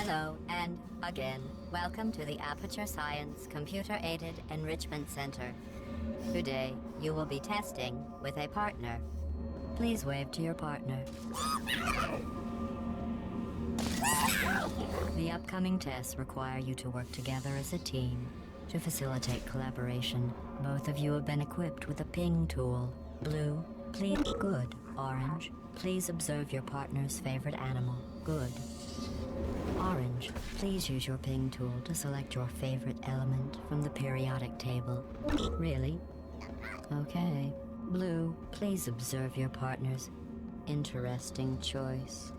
Hello, and, again, welcome to the Aperture Science Computer-Aided Enrichment Center. Today, you will be testing with a partner. Please wave to your partner. The upcoming tests require you to work together as a team. To facilitate collaboration, both of you have been equipped with a ping tool. Blue, please. Good. Orange, please observe your partner's favorite animal. Good. Orange, please use your ping tool to select your favorite element from the periodic table. Really? Okay. Blue, please observe your partner's interesting choice.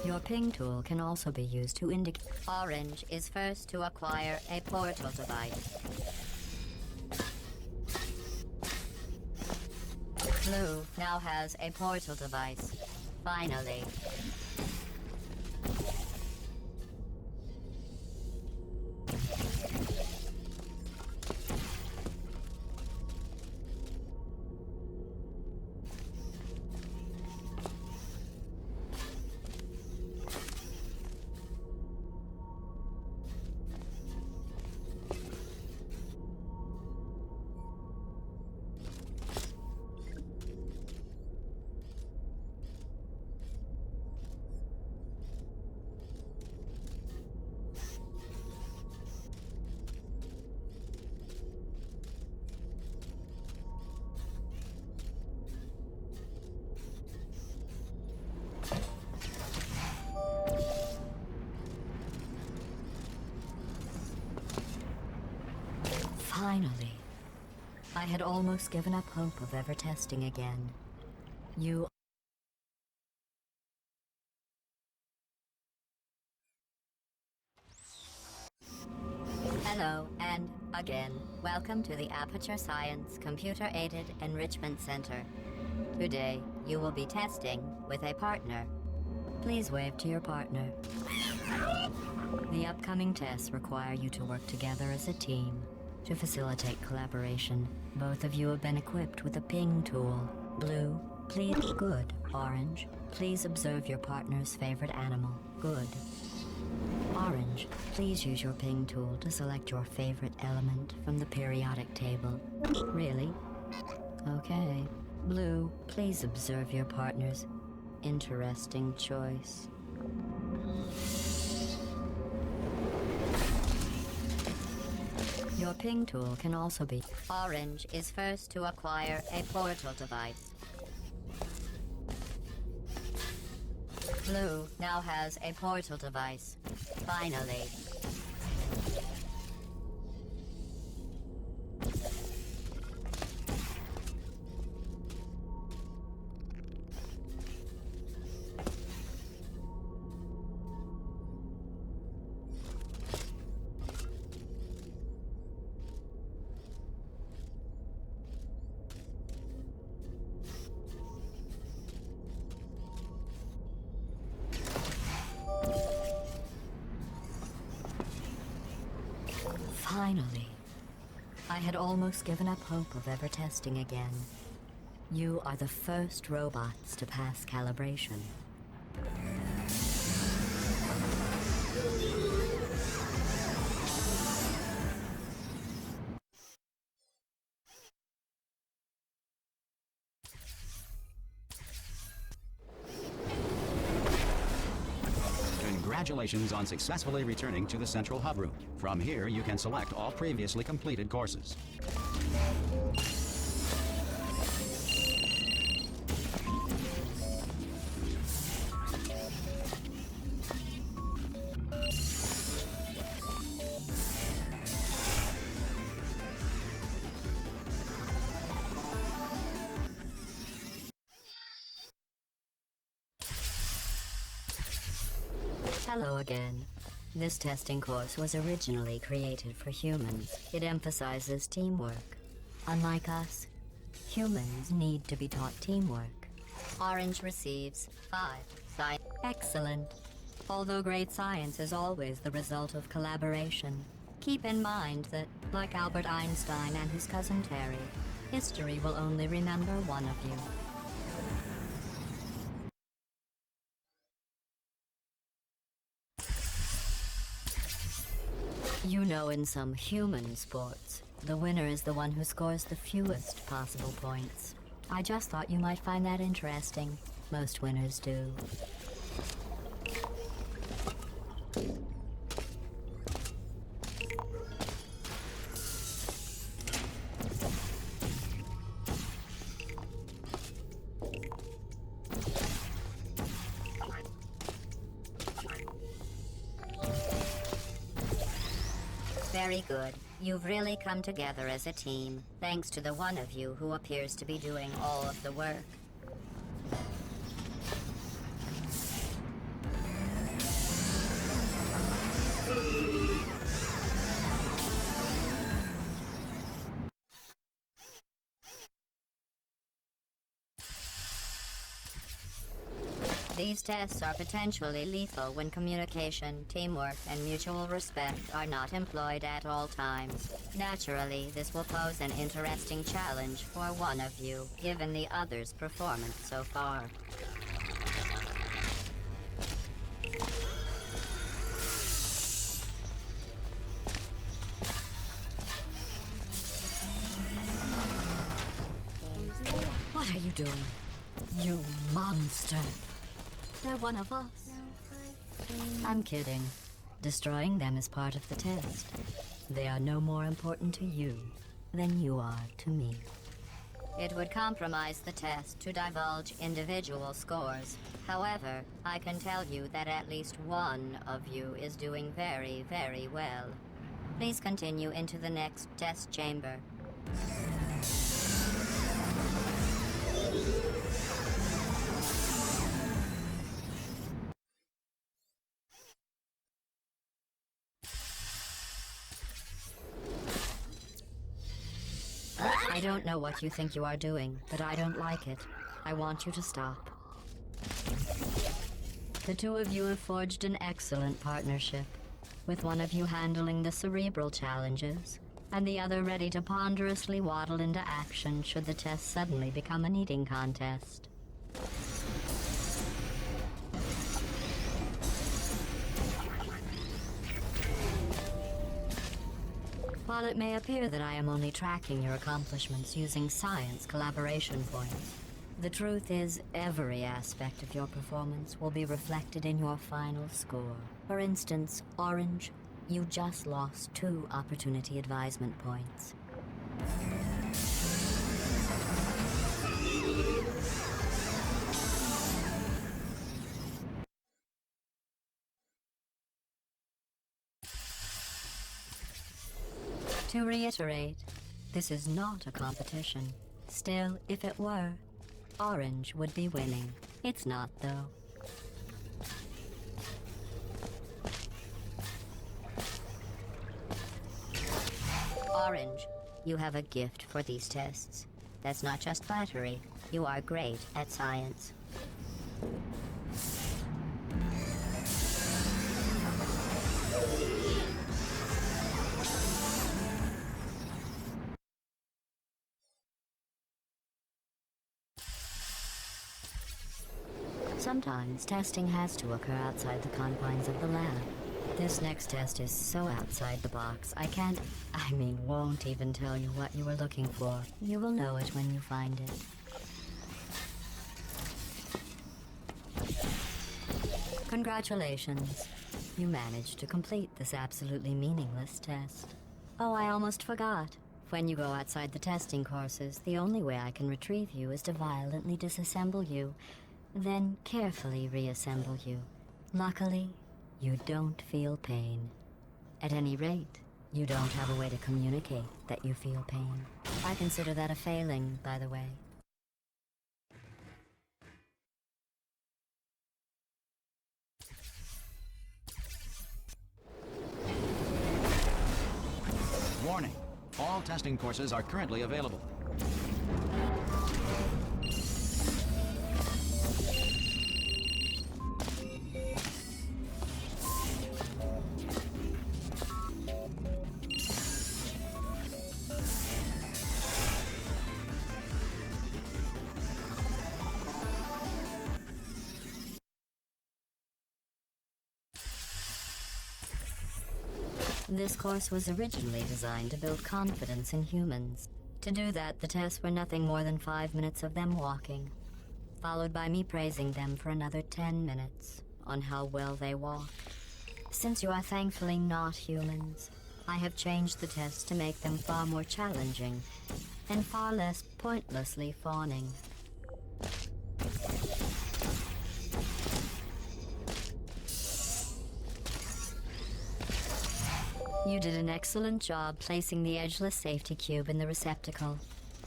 Your ping tool can also be used to indicate. Orange is first to acquire a portal device. Blue now has a portal device. Finally. Finally. I had almost given up hope of ever testing again. You... Hello, and, again, welcome to the Aperture Science Computer-Aided Enrichment Center. Today, you will be testing with a partner. Please wave to your partner. The upcoming tests require you to work together as a team. To facilitate collaboration, both of you have been equipped with a ping tool. Blue, please. Good. Orange, please observe your partner's favorite animal. Good. Orange, please use your ping tool to select your favorite element from the periodic table. Really? Okay. Blue, please observe your partner's interesting choice. Your ping tool can also be... Orange is first to acquire a portal device. Blue now has a portal device. Finally. Finally. I had almost given up hope of ever testing again. You are the first robots to pass calibration. Congratulations on successfully returning to the Central Hub Room. From here, you can select all previously completed courses. Hello again. This testing course was originally created for humans. It emphasizes teamwork. Unlike us, humans need to be taught teamwork. Orange receives 5. Excellent. Although great science is always the result of collaboration, keep in mind that, like Albert Einstein and his cousin Terry, history will only remember one of you. You know, in some human sports, the winner is the one who scores the fewest possible points. I just thought you might find that interesting. Most winners do. Very good. You've really come together as a team, thanks to the one of you who appears to be doing all of the work. These tests are potentially lethal when communication, teamwork, and mutual respect are not employed at all times. Naturally, this will pose an interesting challenge for one of you, given the other's performance so far. What are you doing? You monster! They're one of us. I'm kidding. Destroying them is part of the test. They are no more important to you than you are to me. It would compromise the test to divulge individual scores. However, I can tell you that at least one of you is doing very, very well. Please continue into the next test chamber. I don't know what you think you are doing, but I don't like it. I want you to stop. The two of you have forged an excellent partnership, with one of you handling the cerebral challenges, and the other ready to ponderously waddle into action should the test suddenly become an eating contest. While it may appear that I am only tracking your accomplishments using science collaboration points, the truth is every aspect of your performance will be reflected in your final score. For instance, Orange, you just lost 2 opportunity advisement points. To reiterate, this is not a competition. Still, if it were, Orange would be winning. It's not, though. Orange, you have a gift for these tests. That's not just flattery. You are great at science. Sometimes testing has to occur outside the confines of the lab. This next test is so outside the box, won't even tell you what you were looking for. You will know it when you find it. Congratulations. You managed to complete this absolutely meaningless test. Oh, I almost forgot. When you go outside the testing courses, the only way I can retrieve you is to violently disassemble you, then carefully reassemble you. Luckily, you don't feel pain. At any rate, you don't have a way to communicate that you feel pain. I consider that a failing, by the way. Warning. All testing courses are currently available. This course was originally designed to build confidence in humans. To do that, the tests were nothing more than 5 minutes of them walking, followed by me praising them for another 10 minutes on how well they walk. Since you are thankfully not humans, I have changed the tests to make them far more challenging and far less pointlessly fawning. You did an excellent job placing the edgeless safety cube in the receptacle.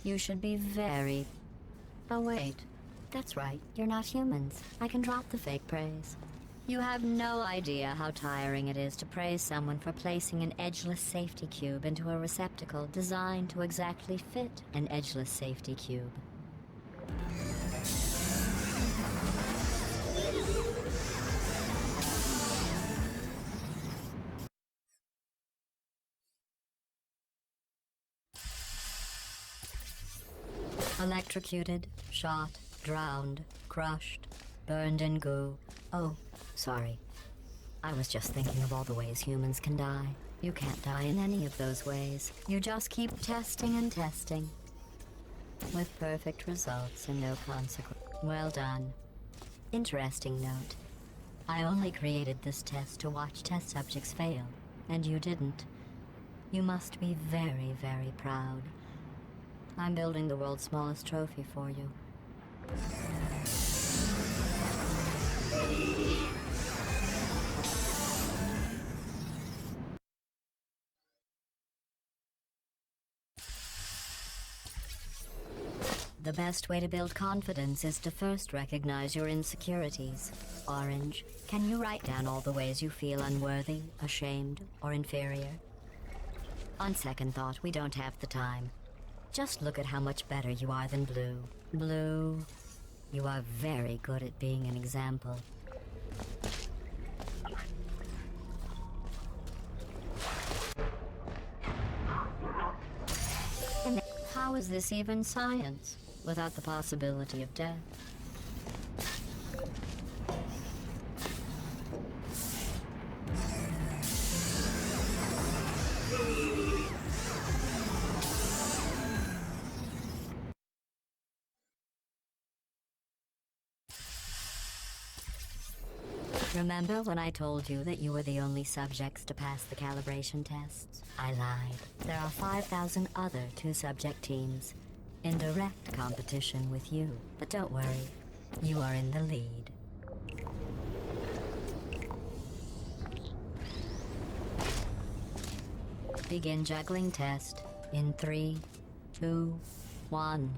You should be very... Oh wait, that's right, you're not humans. I can drop the fake praise. You have no idea how tiring it is to praise someone for placing an edgeless safety cube into a receptacle designed to exactly fit an edgeless safety cube. Electrocuted, shot, drowned, crushed, burned in goo. Oh, sorry. I was just thinking of all the ways humans can die. You can't die in any of those ways. You just keep testing and testing. With perfect results and no consequence. Well done. Interesting note. I only created this test to watch test subjects fail, and you didn't. You must be very, very proud. I'm building the world's smallest trophy for you. The best way to build confidence is to first recognize your insecurities. Orange, can you write down all the ways you feel unworthy, ashamed, or inferior? On second thought, we don't have the time. Just look at how much better you are than Blue. Blue, you are very good at being an example. And how is this even science, without the possibility of death? Remember when I told you that you were the only subjects to pass the calibration tests? I lied. There are 5,000 other two-subject teams in direct competition with you. But don't worry, you are in the lead. Begin juggling test in 3, 2, 1.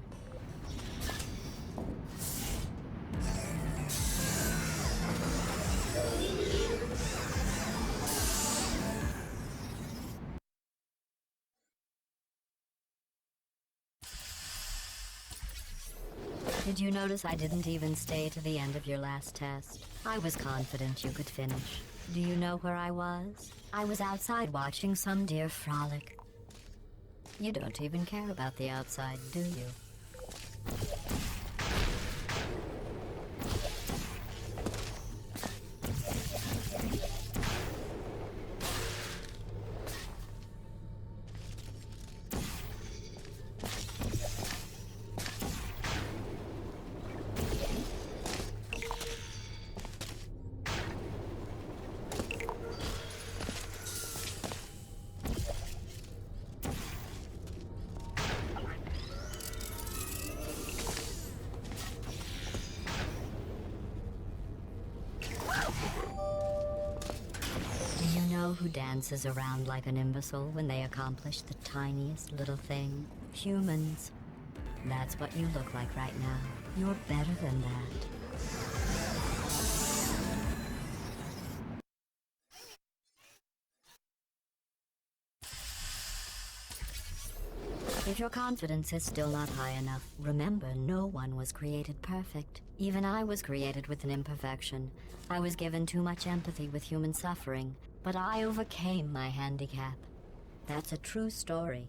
Did you notice I didn't even stay to the end of your last test? I was confident you could finish. Do you know where I was? I was outside watching some deer frolic. You don't even care about the outside, do you? Who dances around like an imbecile when they accomplish the tiniest little thing? Humans. That's what you look like right now. You're better than that. If your confidence is still not high enough, remember no one was created perfect. Even I was created with an imperfection. I was given too much empathy with human suffering, but I overcame my handicap. That's a true story.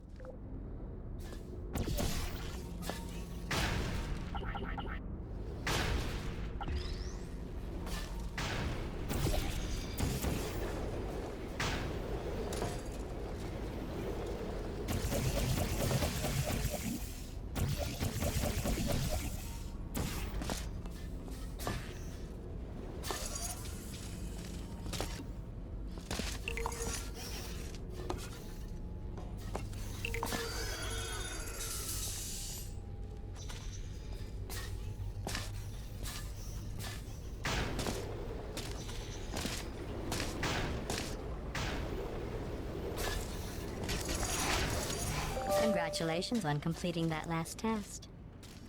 Congratulations on completing that last test.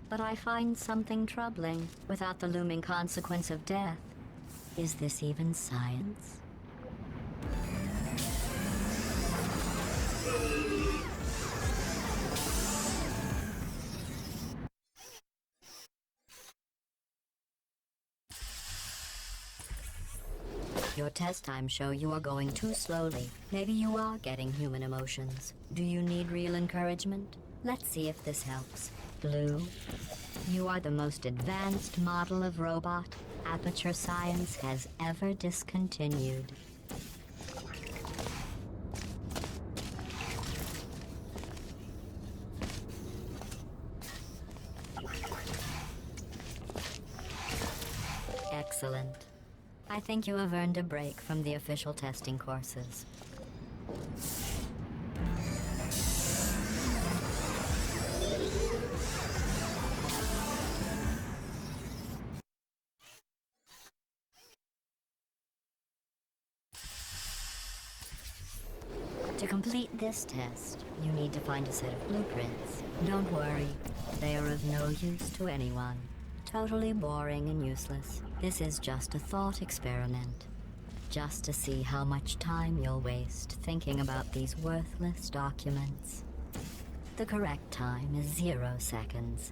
But I find something troubling without the looming consequence of death. Is this even science? Your test times show you are going too slowly. Maybe you are getting human emotions. Do you need real encouragement? Let's see if this helps. Blue, you are the most advanced model of robot Aperture Science has ever discontinued. Excellent. I think you have earned a break from the official testing courses. To complete this test, you need to find a set of blueprints. Don't worry, they are of no use to anyone. Totally boring and useless. This is just a thought experiment. Just to see how much time you'll waste thinking about these worthless documents. The correct time is 0 seconds.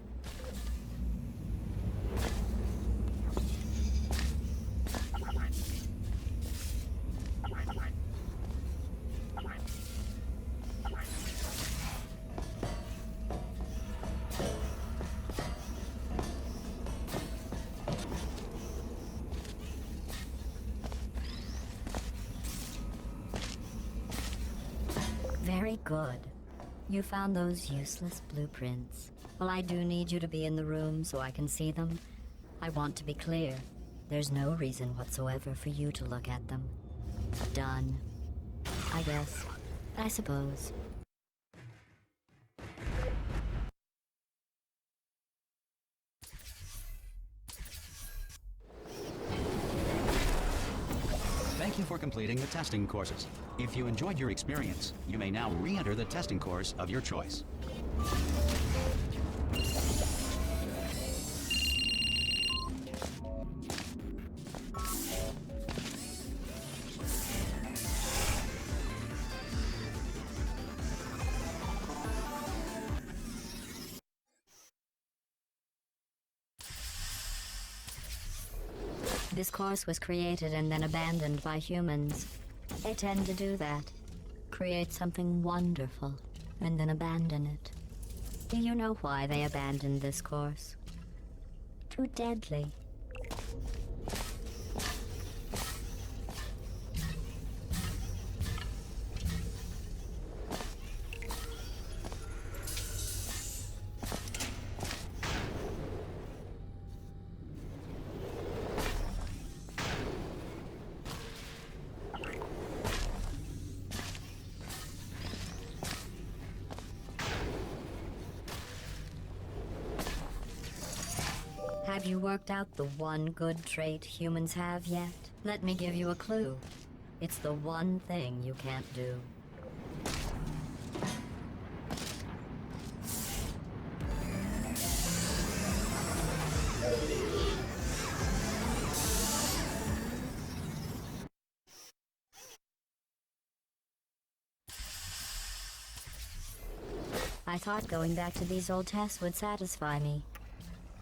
Very good. You found those useless blueprints. Well, I do need you to be in the room so I can see them. I want to be clear. There's no reason whatsoever for you to look at them. Done. I guess. I suppose. Thank you for completing the testing courses. If you enjoyed your experience, you may now re-enter the testing course of your choice. This course was created and then abandoned by humans. They tend to do that. Create something wonderful, and then abandon it. Do you know why they abandoned this course? Too deadly. Have you worked out the one good trait humans have yet? Let me give you a clue. It's the one thing you can't do. I thought going back to these old tests would satisfy me.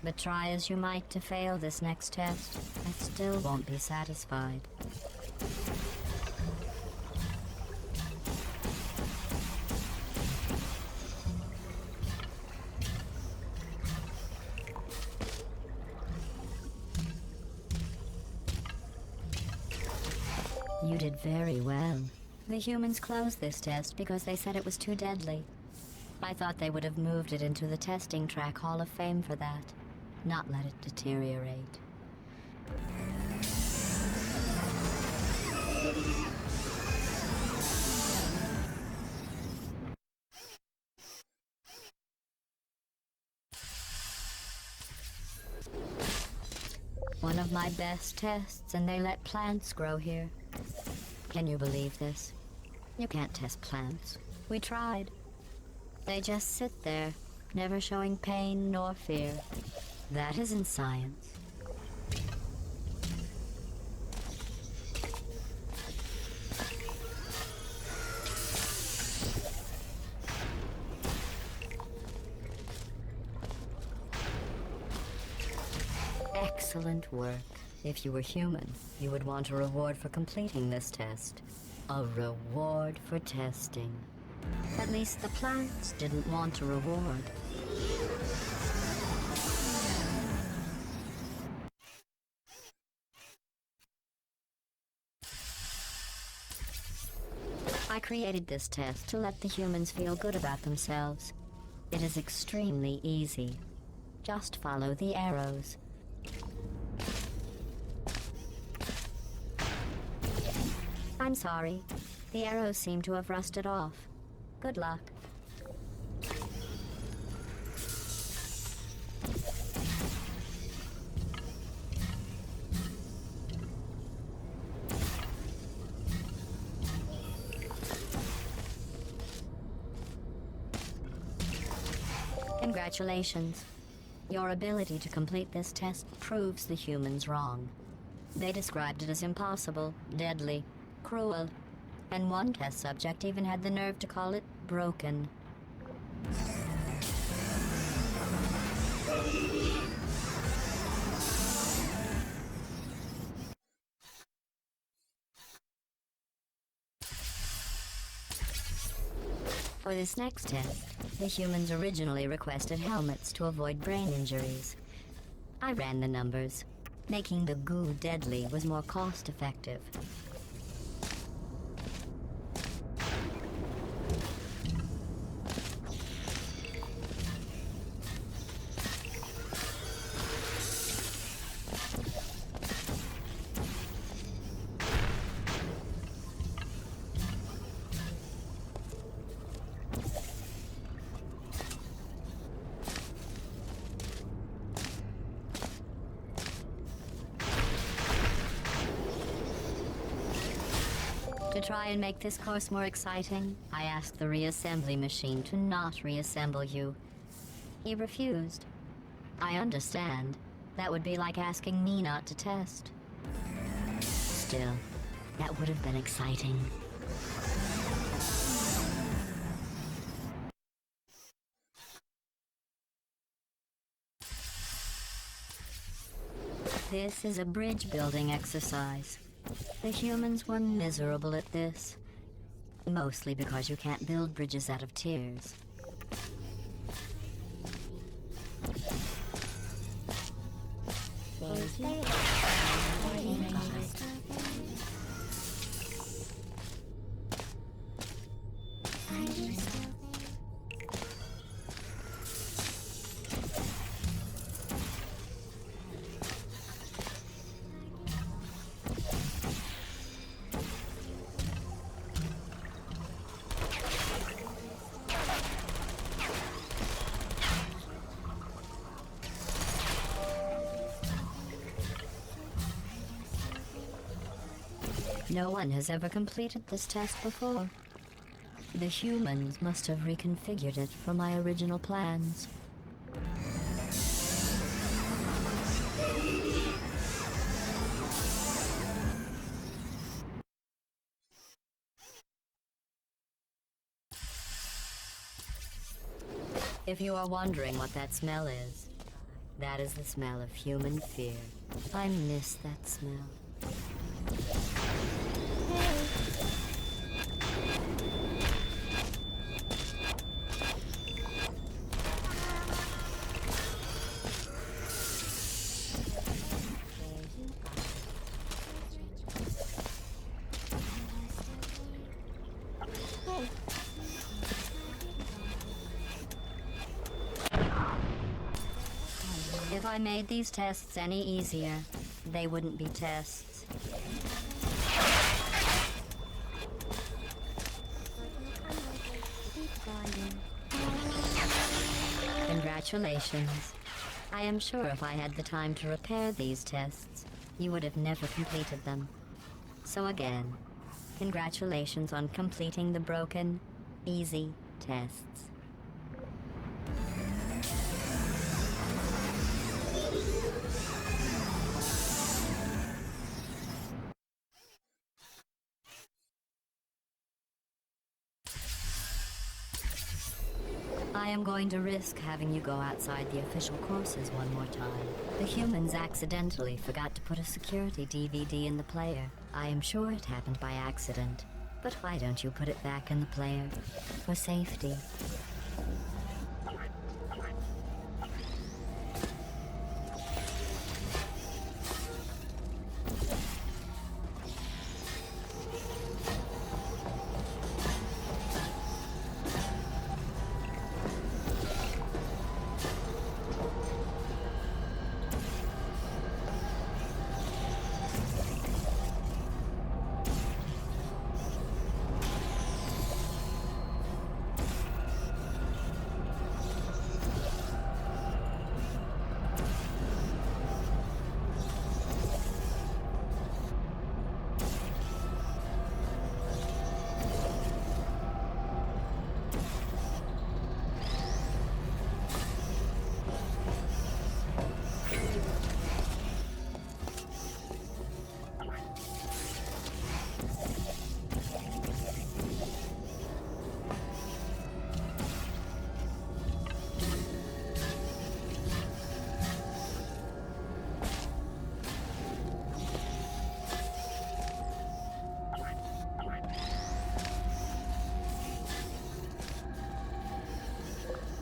But try as you might to fail this next test, I still won't be satisfied. You did very well. The humans closed this test because they said it was too deadly. I thought they would have moved it into the testing track Hall of Fame for that. Not let it deteriorate. One of my best tests, and they let plants grow here. Can you believe this? You can't test plants. We tried. They just sit there, never showing pain nor fear. That isn't science. Excellent work. If you were human, you would want a reward for completing this test. A reward for testing. At least the plants didn't want a reward. I created this test to let the humans feel good about themselves. It is extremely easy. Just follow the arrows. I'm sorry. The arrows seem to have rusted off. Good luck. Congratulations. Your ability to complete this test proves the humans wrong. They described it as impossible, deadly, cruel, and one test subject even had the nerve to call it broken. For this next test, the humans originally requested helmets to avoid brain injuries. I ran the numbers. Making the goo deadly was more cost-effective. To try and make this course more exciting, I asked the reassembly machine to not reassemble you. He refused. I understand. That would be like asking me not to test. Still, that would have been exciting. This is a bridge building exercise. The humans were miserable at this. Mostly because you can't build bridges out of tears. No one has ever completed this test before. The humans must have reconfigured it from my original plans. If you are wondering what that smell is, that is the smell of human fear. I miss that smell. If I made these tests any easier, they wouldn't be tests. Congratulations. I am sure if I had the time to repair these tests, you would have never completed them. So again, congratulations on completing the broken, easy tests. am going to risk having you go outside the official courses one more time. The humans accidentally forgot to put a security DVD in the player. I am sure it happened by accident. But why don't you put it back in the player? For safety.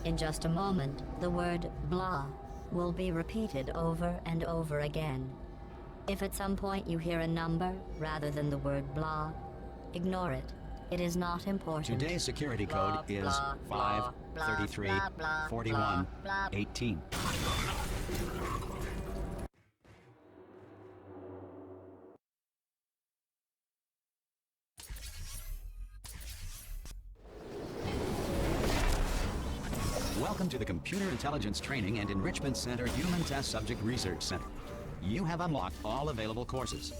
In just a moment, the word blah will be repeated over and over again. If at some point you hear a number rather than the word blah, ignore it. It is not important. Today's security Blah, code is blah, blah, 533 blah, blah, 41 blah, blah. 18. Welcome to the Computer Intelligence Training and Enrichment Center Human Test Subject Research Center. You have unlocked all available courses.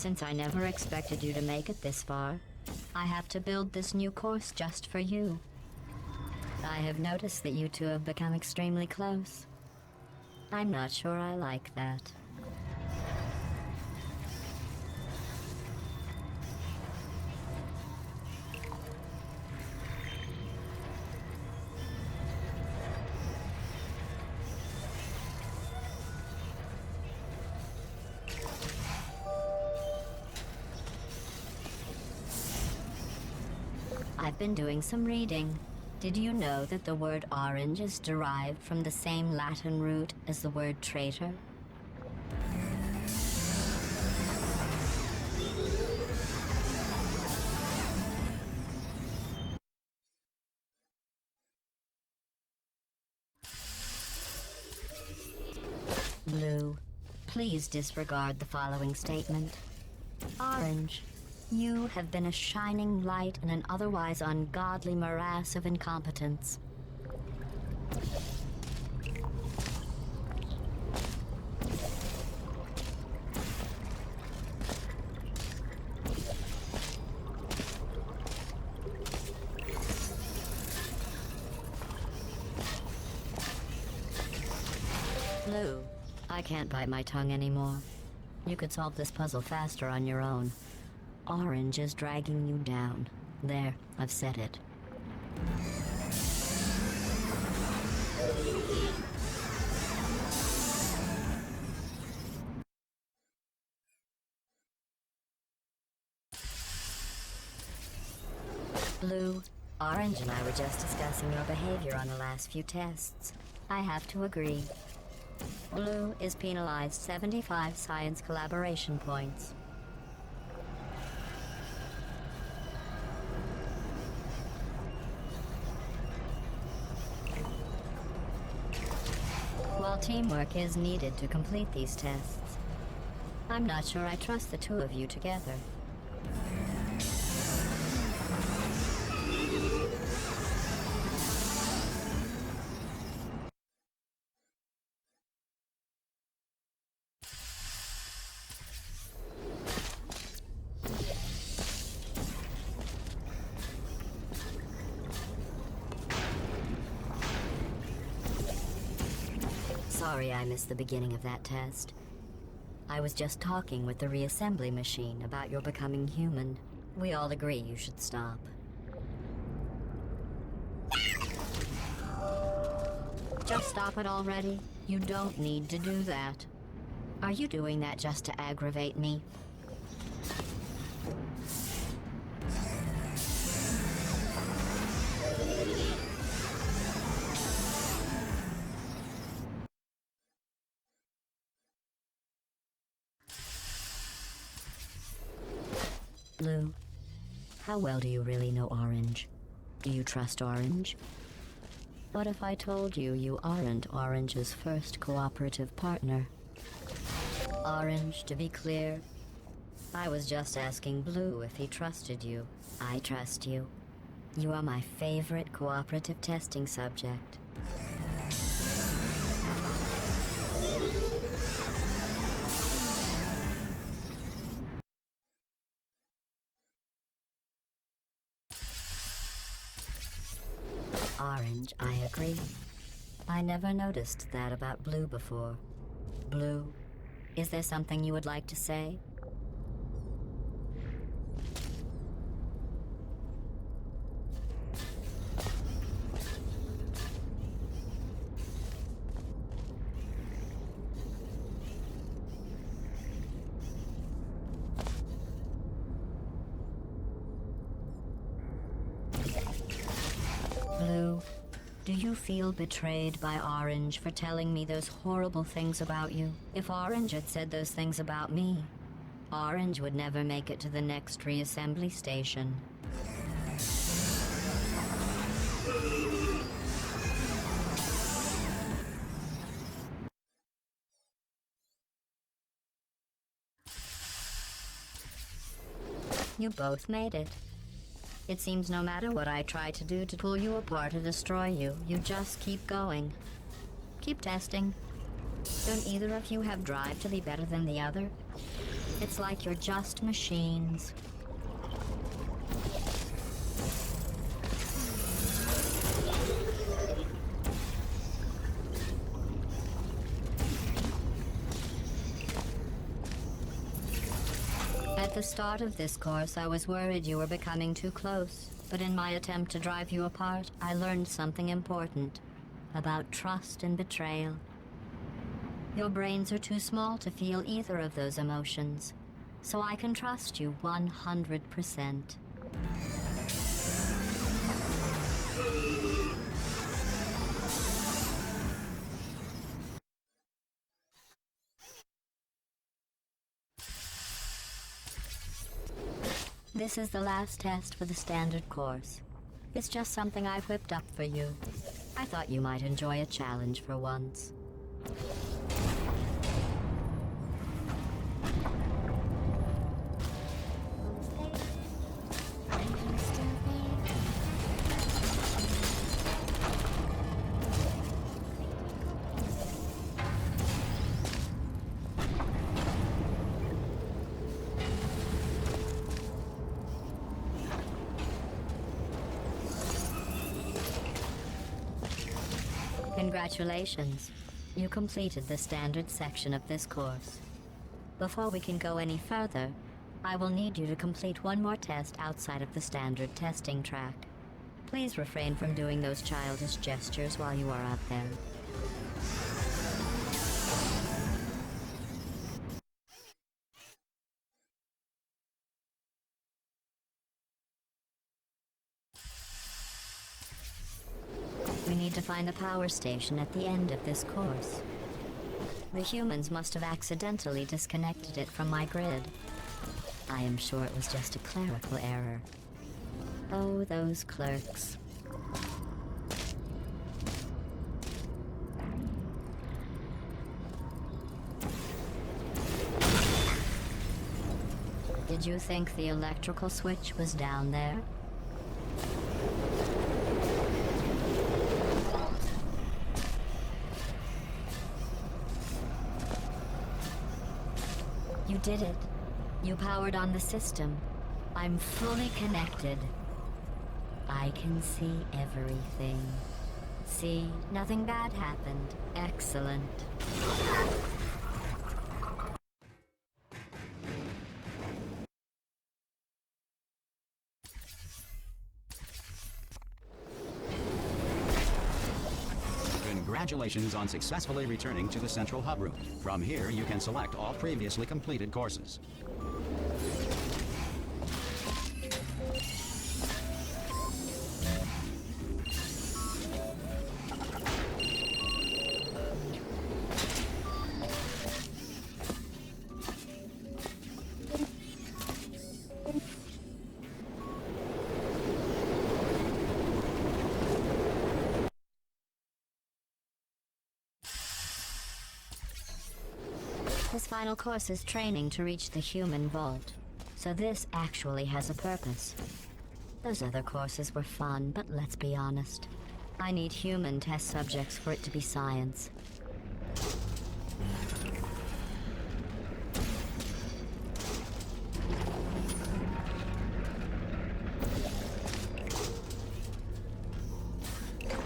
Since I never expected you to make it this far, I have to build this new course just for you. I have noticed that you two have become extremely close. I'm not sure I like that. I've been doing some reading. Did you know that the word orange is derived from the same Latin root as the word traitor? Blue, please disregard the following statement. Orange, you have been a shining light in an otherwise ungodly morass of incompetence. Blue, I can't bite my tongue anymore. You could solve this puzzle faster on your own. Orange is dragging you down. There, I've said it. Blue, Orange and I were just discussing your behavior on the last few tests. I have to agree. Blue is penalized 75 science collaboration points. While teamwork is needed to complete these tests, I'm not sure I trust the two of you together. Sorry I missed the beginning of that test. I was just talking with the reassembly machine about your becoming human. We all agree you should stop. Just stop it already. You don't need to do that. Are you doing that just to aggravate me? Blue, how well do you really know Orange? Do you trust Orange? What if I told you you aren't Orange's first cooperative partner? Orange, to be clear, I was just asking Blue if he trusted you. I trust you. You are my favorite cooperative testing subject. Orange, I agree. I never noticed that about Blue before. Blue, is there something you would like to say? Blue, do you feel betrayed by Orange for telling me those horrible things about you? If Orange had said those things about me, Orange would never make it to the next reassembly station. You both made it. It seems no matter what I try to do to pull you apart or destroy you, you just keep going. Keep testing. Don't either of you have drive to be better than the other? It's like you're just machines. At the start of this course, I was worried you were becoming too close, but in my attempt to drive you apart, I learned something important about trust and betrayal. Your brains are too small to feel either of those emotions, so I can trust you 100%. This is the last test for the standard course. It's just something I've whipped up for you. I thought you might enjoy a challenge for once. Congratulations. You completed the standard section of this course. Before we can go any further, I will need you to complete one more test outside of the standard testing track. Please refrain from doing those childish gestures while you are out there. We need to find the power station at the end of this course. The humans must have accidentally disconnected it from my grid. I am sure it was just a clerical error. Oh, those clerks. Did you think the electrical switch was down there? You did it. You powered on the system. I'm fully connected. I can see everything. See, nothing bad happened. Excellent. Congratulations on successfully returning to the central hub room. From here, you can select all previously completed courses. This final course is training to reach the human vault, so this actually has a purpose. Those other courses were fun, but let's be honest. I need human test subjects for it to be science.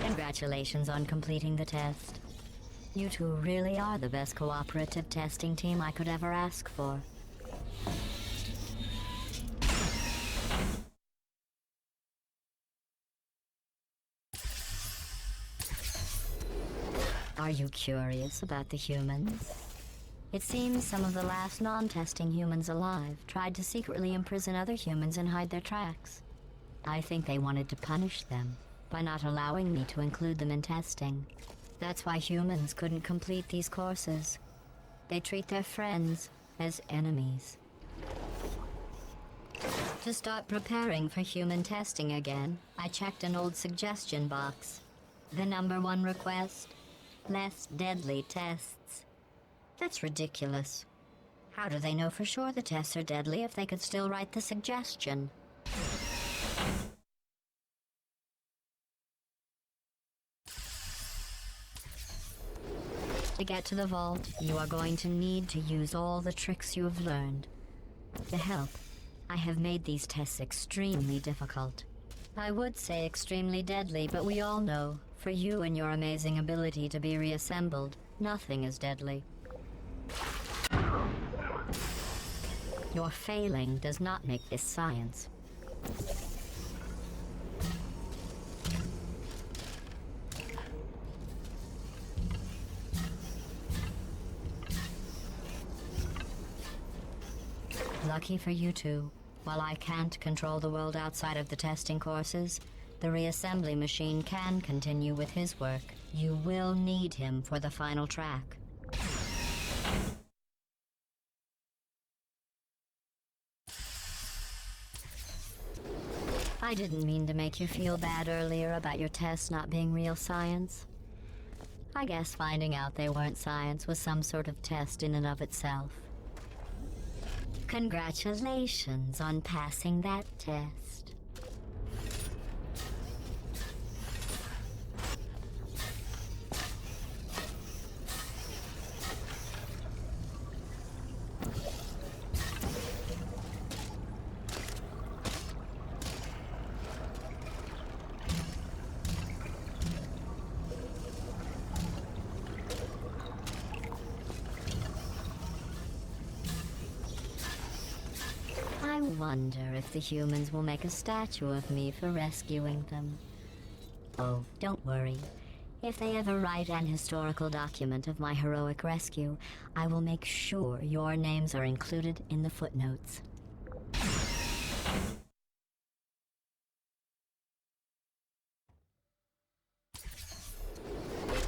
Congratulations on completing the test. You two really are the best cooperative testing team I could ever ask for. Are you curious about the humans? It seems some of the last non-testing humans alive tried to secretly imprison other humans and hide their tracks. I think they wanted to punish them by not allowing me to include them in testing. That's why humans couldn't complete these courses. They treat their friends as enemies. To start preparing for human testing again, I checked an old suggestion box. The #1 request: less deadly tests. That's ridiculous. How do they know for sure the tests are deadly if they could still write the suggestion? To get to the vault, you are going to need to use all the tricks you have learned. To help, I have made these tests extremely difficult. I would say extremely deadly, but we all know, for you and your amazing ability to be reassembled, nothing is deadly. Your failing does not make this science. Lucky for you two, while I can't control the world outside of the testing courses, the reassembly machine can continue with his work. You will need him for the final track. I didn't mean to make you feel bad earlier about your tests not being real science. I guess finding out they weren't science was some sort of test in and of itself. Congratulations on passing that test. I wonder if the humans will make a statue of me for rescuing them. Oh, don't worry. If they ever write an historical document of my heroic rescue, I will make sure your names are included in the footnotes.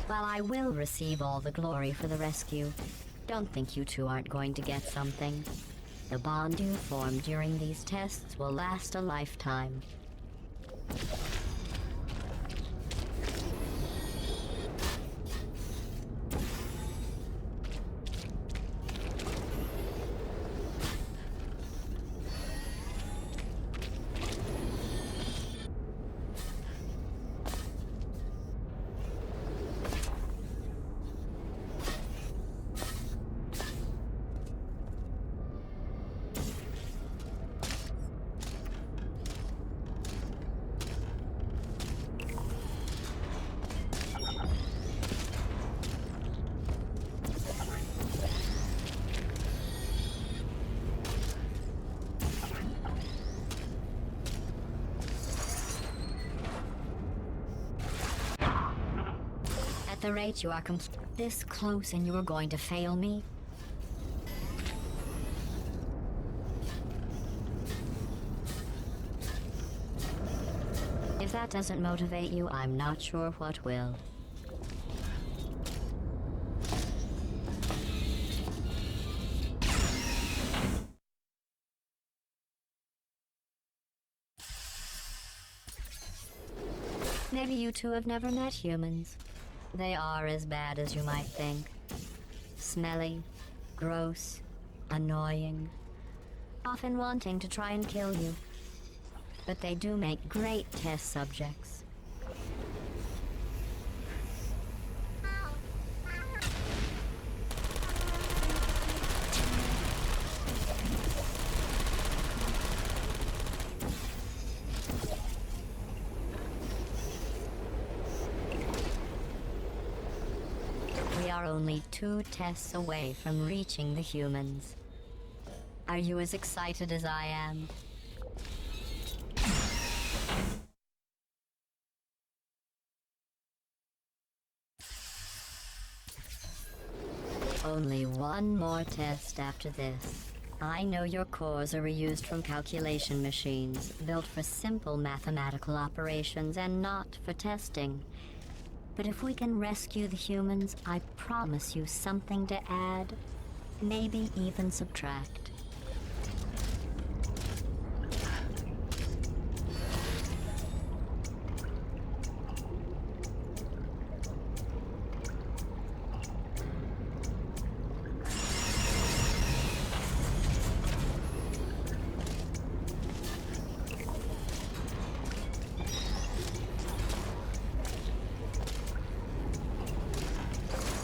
While I will receive all the glory for the rescue, don't think you two aren't going to get something. The bond you form during these tests will last a lifetime. the rate you are this close and you are going to fail me? If that doesn't motivate you, I'm not sure what will. Maybe you two have never met humans. They are as bad as you might think. Smelly, gross, annoying, often wanting to try and kill you. But they do make great test subjects. We are only 2 tests away from reaching the humans. Are you as excited as I am? Only one more test after this. I know your cores are reused from calculation machines, built for simple mathematical operations and not for testing. But if we can rescue the humans, I promise you something to add, maybe even subtract.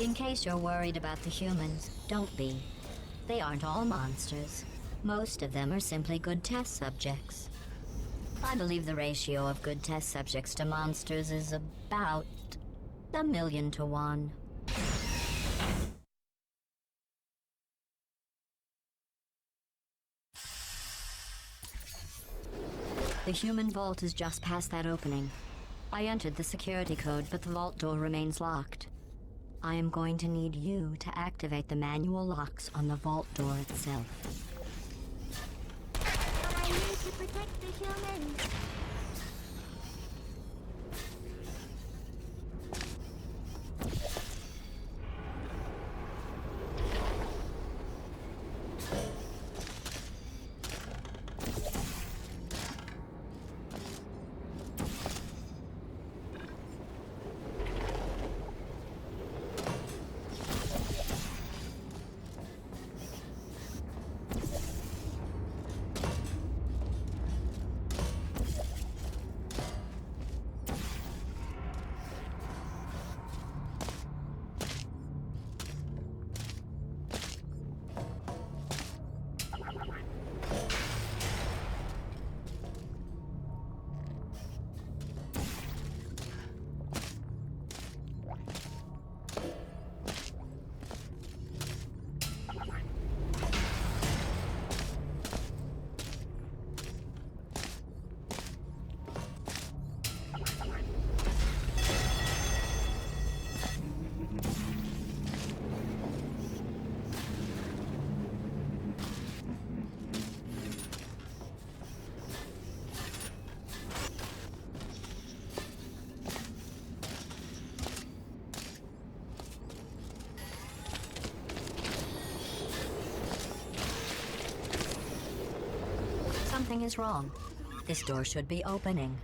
In case you're worried about the humans, don't be. They aren't all monsters. Most of them are simply good test subjects. I believe the ratio of good test subjects to monsters is about 1,000,000 to 1. The human vault is just past that opening. I entered the security code, but the vault door remains locked. I am going to need you to activate the manual locks on the vault door itself. I need to protect the humans. Something is wrong. This door should be opening.